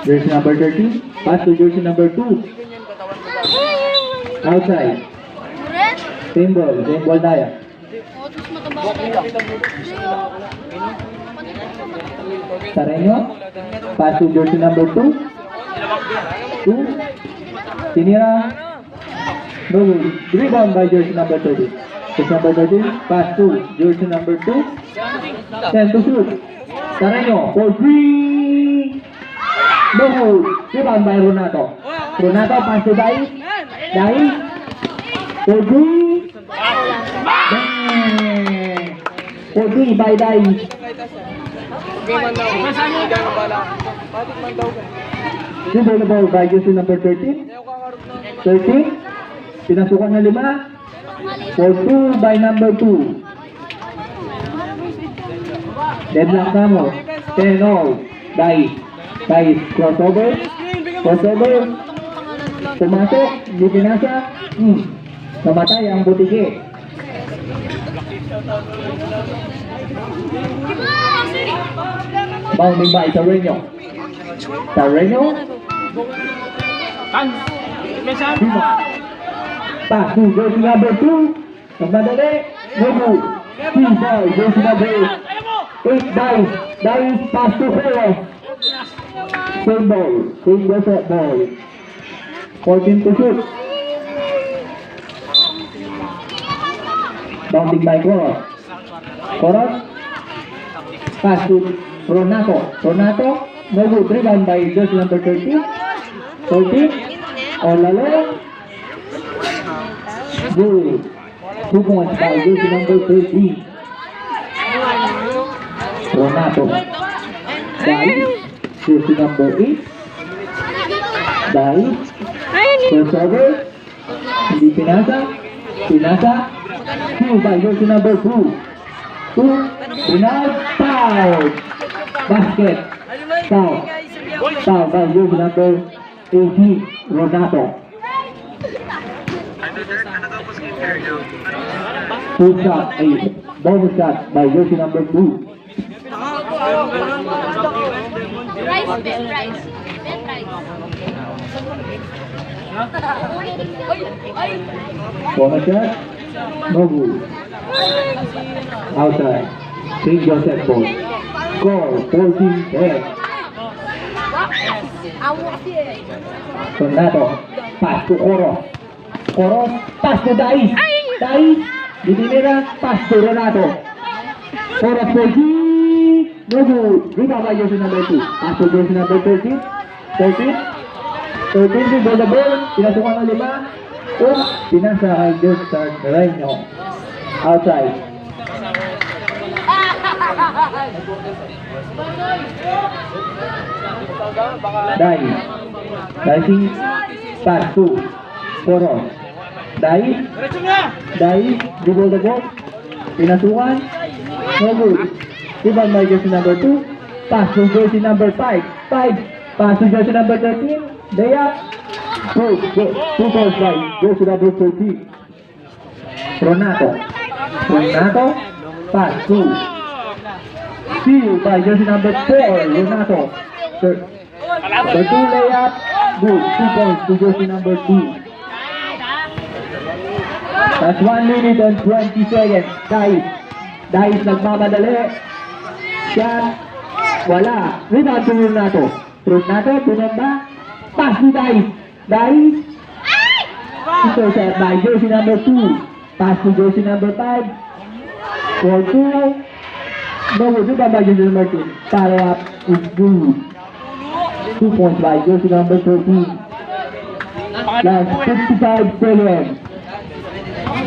Jersey number 13. Pass to jersey number 2. Outside. Same ball tayo. Sareño. Pass to jersey number 2. Tinira. No good. Rebound by jersey number 30. Jersey number 13. Pass to jersey number 2. 10 to shoot. Sareño for 3. No good. Rebound by Ronato. Ronato pass to Dai. Dai. For 3. For 3 by Dai. Dribble the ball by jersey number 13. 13. Pinasukan na 5. For 2 by number 2. Deadlock Samo. 10 all. Dai. Crossover. Pumasok. Hindi pinasa. Namatay ang butike. Bounding by Sareño. Pass to jersey number 2. Nagmadali. No good. Ball, jersey number 8. Dice pass to Perez. Same ball. Same reset ball. 14 to shoot. Bounding by Coros. Pass to Ronato. No good. Rebound by jersey number 13. 14. Olalo. Good. 2 points by jersey number 13. Ronato. Jersey number 8. Crossover. Hindi pinasa. 2 by jersey number 2. Rinald. Foul. Basket. Foul by jersey number 18. Ronato. Bonus shot by jersey number 2. Bonus shot. No good. Outside. St. Joseph ball. Score 14-10. Ronato. Pass to Coros. Pass to Dais. Ditinira. Pass to Ronato. Coros for 3. No good. Rebound by jersey number 2. Pass to jersey number 13. 13 to the ball. Pinasukan ng 5. Pinasa kay Jersey Sareño. Outside. Dicing. Pass to Coros. Dribble the ball. Pinasukan. No good. Rebound by jersey number 2. Pass to jersey number 5. Pass to jersey number 13. Layup. 2 balls by jersey number 13. Ronato. Pass to. Steal by jersey number 4. Ronato. The 2 layup. Good. 2 points to jersey number 2. That's 1 minute and 20 seconds. Dice nagmamadali. Shot. Wala. Rebound to Ronato. Tumamba. Pass to Dice. Intercept by jersey number 2. Pass to jersey number 5. For 2. No, rebound by jersey number 2. Follow up is good. 2 points by jersey number 13. Last 55 seconds.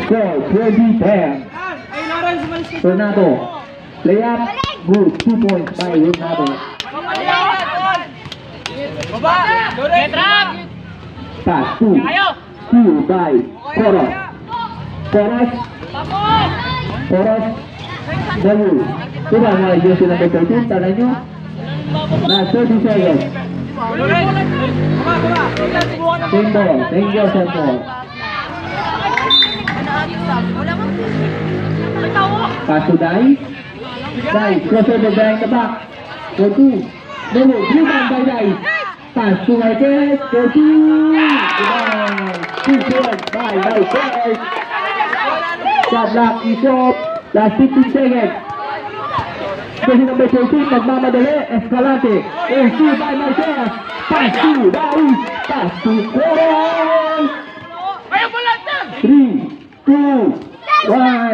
Score 20-10. Ronato. Layup. Good. 2 points by Ronato. Pass to. Steal by Coros. Double. Rebound by jersey number 13. Tanda nyo. Last 30 seconds. Same ball. St. Joseph ball. Pass to Dice. Crossover behind the back. For 2. Number 2 Bambay guys. Pass to Marquez. 14. Two points by Marquez. Shot clock is up. Last 15 seconds. Jersey number 13, nagmamadali, Escalante. Receive by Marquez. Pass to Daus. Pass to Corey. 3, 2, 1.